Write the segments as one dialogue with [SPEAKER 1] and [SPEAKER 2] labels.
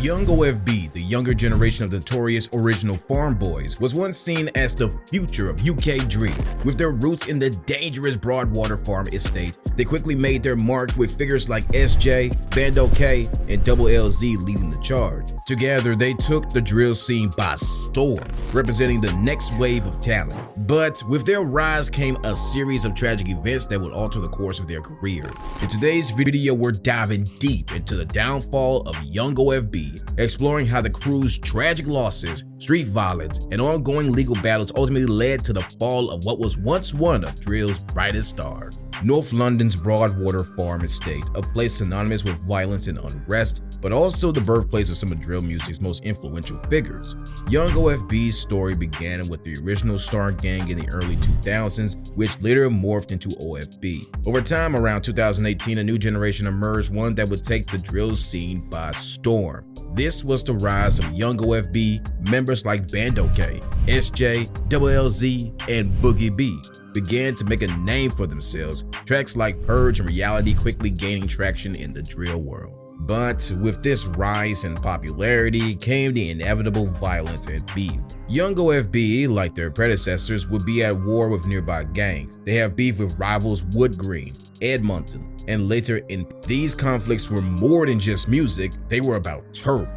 [SPEAKER 1] Young OFB, the younger generation of the notorious original Farm Boys, was once seen as the future of UK drill. With their roots in the dangerous Broadwater Farm estate, they quickly made their mark with figures like SJ, Bando K, and Double LZ leading the charge. Together, they took the drill scene by storm, representing the next wave of talent. But with their rise came a series of tragic events that would alter the course of their careers. In today's video, we're diving deep into the downfall of Young OFB, exploring how the crew's tragic losses, street violence, and ongoing legal battles ultimately led to the fall of what was once one of drill's brightest stars. North London's Broadwater Farm Estate, a place synonymous with violence and unrest, but also the birthplace of some of drill music's most influential figures. Young OFB's story began with the original Star Gang in the early 2000s, which later morphed into OFB. Over time, around 2018, a new generation emerged, one that would take the drill scene by storm. This was the rise of Young OFB. Members like Bando K, SJ, Double LZ, and Boogie B began to make a name for themselves, tracks like Purge and Reality quickly gaining traction in the drill world. But with this rise in popularity came the inevitable violence and beef. Young OFB, like their predecessors, would be at war with nearby gangs. They have beef with rivals Wood Green, Edmonton, and later in these conflicts were more than just music, they were about turf,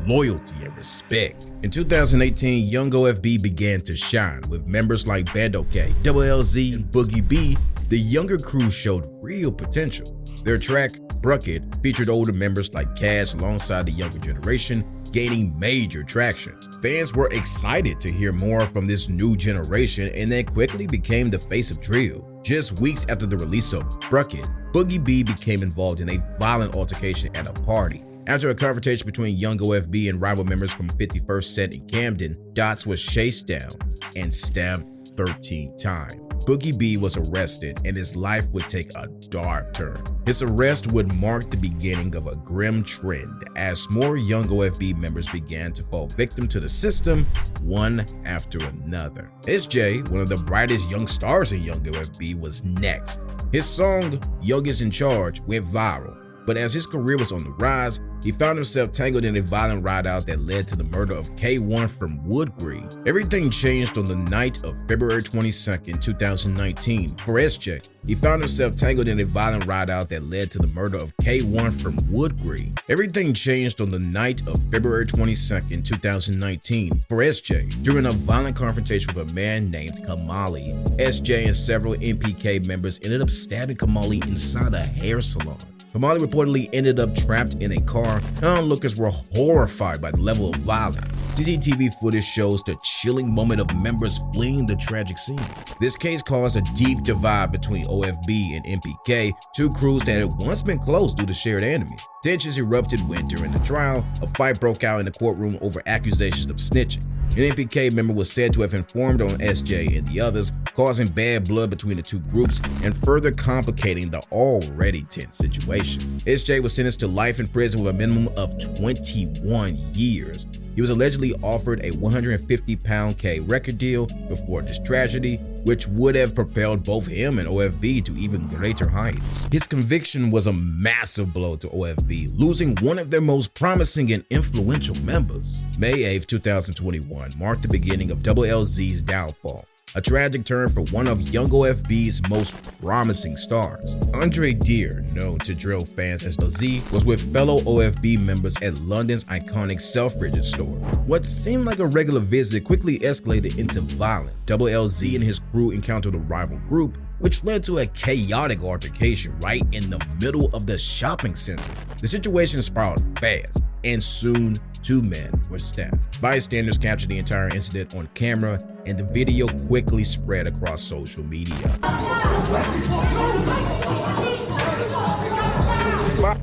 [SPEAKER 1] loyalty, and respect. In 2018, Young OFB began to shine with members like Bando K, Double LZ, and Boogie B. The younger crew showed real potential. Their track, Bucket, featured older members like Cash alongside the younger generation, gaining major traction. Fans were excited to hear more from this new generation, and they quickly became the face of drill. Just weeks after the release of Bucket, Boogie B became involved in a violent altercation at a party. After a confrontation between Young OFB and rival members from 51st Set in Camden, Dots was chased down and stabbed 13 times. Boogie B was arrested and his life would take a dark turn. His arrest would mark the beginning of a grim trend as more Young OFB members began to fall victim to the system, one after another. SJ, one of the brightest young stars in Young OFB, was next. His song, Youngest in Charge, went viral. But as his career was on the rise, he found himself tangled in a violent ride-out that led to the murder of K1 from Wood Green. Everything changed on the night of February 22nd, 2019. For SJ, he found himself tangled in a violent ride-out that led to the murder of K1 from Wood Green. Everything changed on the night of February 22nd, 2019. For SJ, during a violent confrontation with a man named Kamali, SJ and several MPK members ended up stabbing Kamali inside a hair salon. Kamali reportedly ended up trapped in a car, and onlookers were horrified by the level of violence. CCTV footage shows the chilling moment of members fleeing the tragic scene. This case caused a deep divide between OFB and MPK, two crews that had once been close due to shared enemies. Tensions erupted when, during the trial, a fight broke out in the courtroom over accusations of snitching. An MPK member was said to have informed on SJ and the others, causing bad blood between the two groups and further complicating the already tense situation. SJ was sentenced to life in prison with a minimum of 21 years. He was allegedly offered a £150,000 record deal before this tragedy, which would have propelled both him and OFB to even greater heights. His conviction was a massive blow to OFB, losing one of their most promising and influential members. May 8, 2021 marked the beginning of Double LZ's downfall, a tragic turn for one of Young OFB's most promising stars. Andre Deer, known to drill fans as the Z, was with fellow OFB members at London's iconic Selfridges store. What seemed like a regular visit quickly escalated into violence. Double LZ and his crew encountered a rival group, which led to a chaotic altercation right in the middle of the shopping center. The situation spiraled fast, and soon 2 men were stabbed. Bystanders captured the entire incident on camera, and the video quickly spread across social media.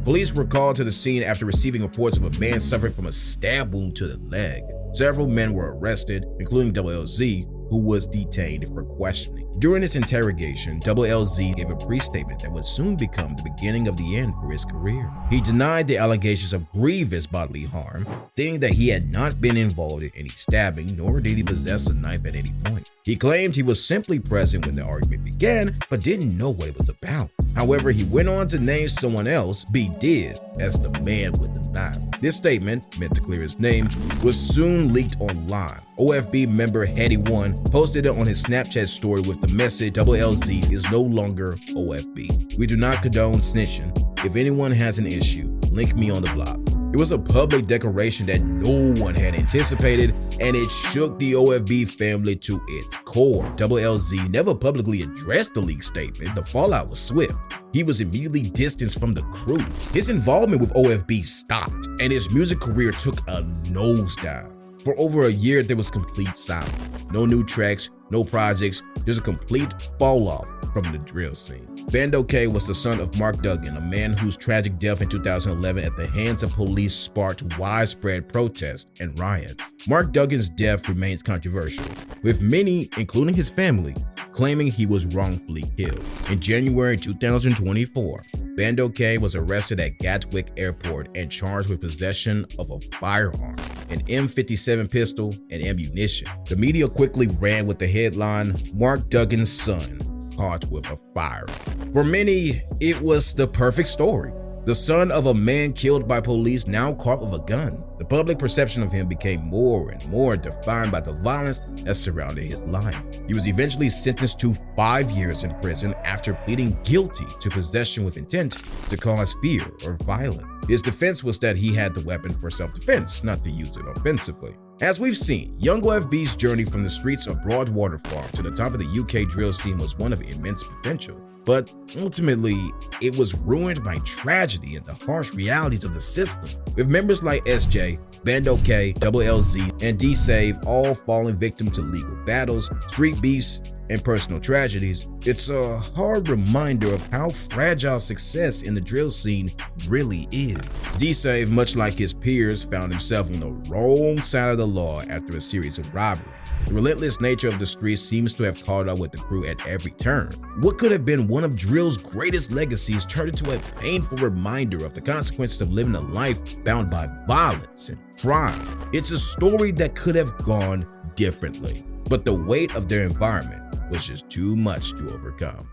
[SPEAKER 1] Police were called to the scene after receiving reports of a man suffering from a stab wound to the leg. Several men were arrested, including Double LZ, who was detained for questioning. During his interrogation, Double LZ gave a brief statement that would soon become the beginning of the end for his career. He denied the allegations of grievous bodily harm, stating that he had not been involved in any stabbing, nor did he possess a knife at any point. He claimed he was simply present when the argument began, but didn't know what it was about. However, he went on to name someone else, B. Div, as the man with the knife. This statement, meant to clear his name, was soon leaked online. OFB member Heady1 posted it on his Snapchat story with the message, "LLZ is no longer OFB. We do not condone snitching. If anyone has an issue, link me on the block." It was a public declaration that no one had anticipated, and it shook the OFB family to its core. LLZ never publicly addressed the leaked statement. The fallout was swift. He was immediately distanced from the crew. His involvement with OFB stopped, and his music career took a nosedive. For over a year, there was complete silence. No new tracks, no projects, just a complete fall off from the drill scene. Bando K was the son of Mark Duggan, a man whose tragic death in 2011 at the hands of police sparked widespread protests and riots. Mark Duggan's death remains controversial, with many, including his family, claiming he was wrongfully killed. In January 2024, Bando K was arrested at Gatwick Airport and charged with possession of a firearm, an M57 pistol, and ammunition. The media quickly ran with the headline, "Mark Duggan's son caught with a firearm." For many, it was the perfect story. The son of a man killed by police now caught with a gun. The public perception of him became more and more defined by the violence that surrounded his life. He was eventually sentenced to 5 years in prison after pleading guilty to possession with intent to cause fear or violence. His defense was that he had the weapon for self-defense, not to use it offensively. As we've seen, young OFB's journey from the streets of Broadwater Farm to the top of the UK drill scene was one of immense potential. But ultimately, it was ruined by tragedy and the harsh realities of the system, with members like SJ, Bando K, LLZ, and D-Save all falling victim to legal battles, street beefs, and personal tragedies. It's a hard reminder of how fragile success in the drill scene really is. D-Save, much like his peers, found himself on the wrong side of the law after a series of robberies. The relentless nature of the streets seems to have caught up with the crew at every turn. What could have been one of drill's greatest legacies turned into a painful reminder of the consequences of living a life bound by violence and crime. It's a story that could have gone differently, but the weight of their environment was just too much to overcome.